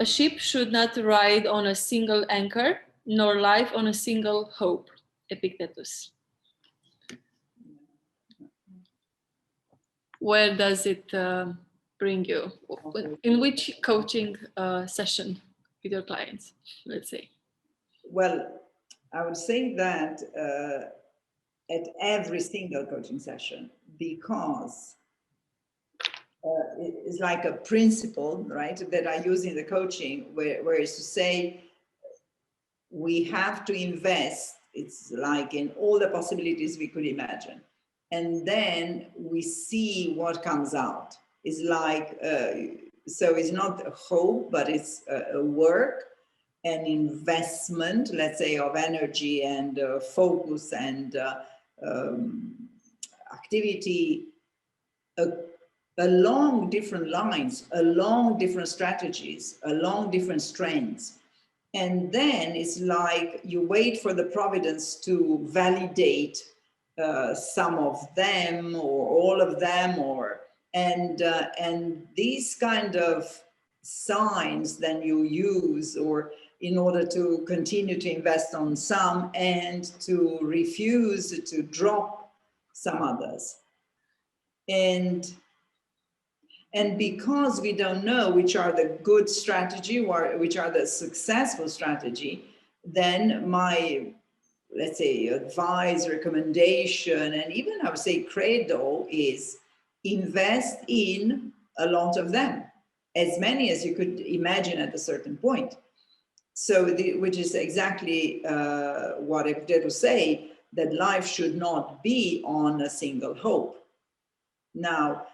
A ship should not ride on a single anchor, nor life on a single hope. Epictetus. Where does it bring you? In which coaching session with your clients, let's say? Well, I would say that at every single coaching session, because it's like a principle, right, that I use in the coaching, where it's to say, we have to invest, it's like in all the possibilities we could imagine. And then we see what comes out. It's like, so it's not a hope, but it's a work, an investment, let's say, of energy and focus and activity along different lines, along different strategies, along different strengths. And then it's like you wait for the providence to validate some of them or all of them, or and these kind of signs then you use, or in order to continue to invest on some and to refuse to drop some others. And because we don't know which are the good strategy or which are the successful strategy, then my, let's say, advice, recommendation, and even I would say credo is invest in a lot of them, as many as you could imagine at a certain point. So, which is exactly what Epictetus say, that life should not be on a single hope. Now,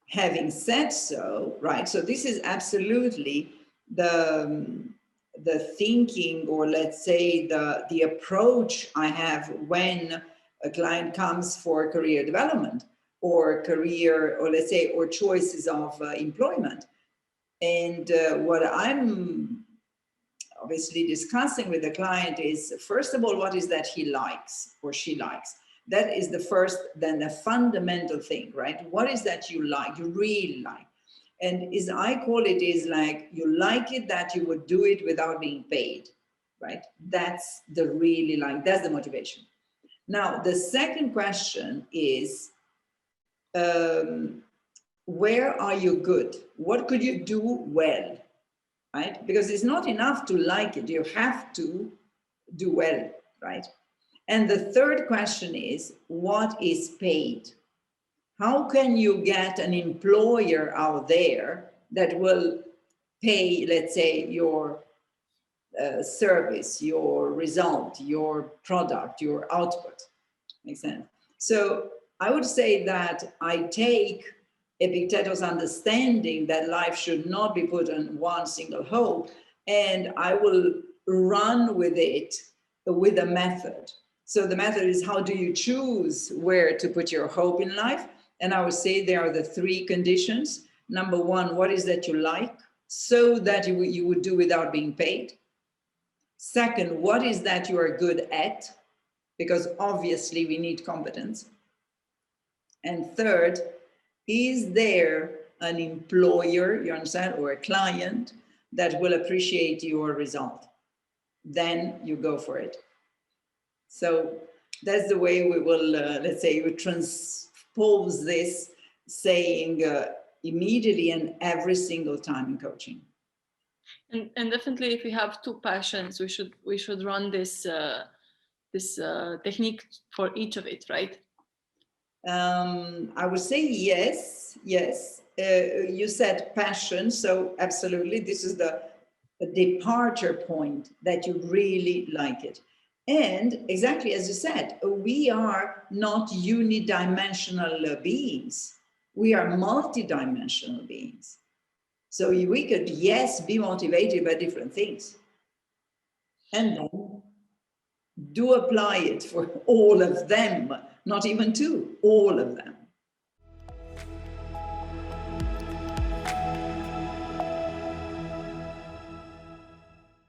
having said so, right, so this is absolutely the thinking, or let's say the approach I have when a client comes for career development or career, or let's say, or choices of employment. And what I'm obviously discussing with the client is, first of all, what is that he likes or she likes? That is the first, then the fundamental thing, right? What is that you like, you really like? And is, I call it, is like, you like it that you would do it without being paid, right? That's the really like, that's the motivation. Now, the second question is, where are you good? What could you do well, right? Because it's not enough to like it, you have to do well, right? And the third question is, what is paid? How can you get an employer out there that will pay, let's say, your service, your result, your product, your output? Makes sense? So I would say that I take Epictetus' understanding that life should not be put on one single hope, and I will run with it with a method. So the method is, how do you choose where to put your hope in life? And I would say there are the three conditions. Number one, what is that you like, so that you would do without being paid? Second, what is that you are good at? Because obviously we need competence. And third, is there an employer, you understand, or a client that will appreciate your result? Then you go for it. So that's the way we will, let's say, we transpose this saying immediately and every single time in coaching. And definitely, if we have two passions, we should run this technique for each of it, right? I would say yes. You said passion, so absolutely, this is the departure point that you really like it. And exactly as you said, we are not unidimensional beings. We are multidimensional beings. So we could, yes, be motivated by different things. And then do apply it for all of them, not even two, all of them.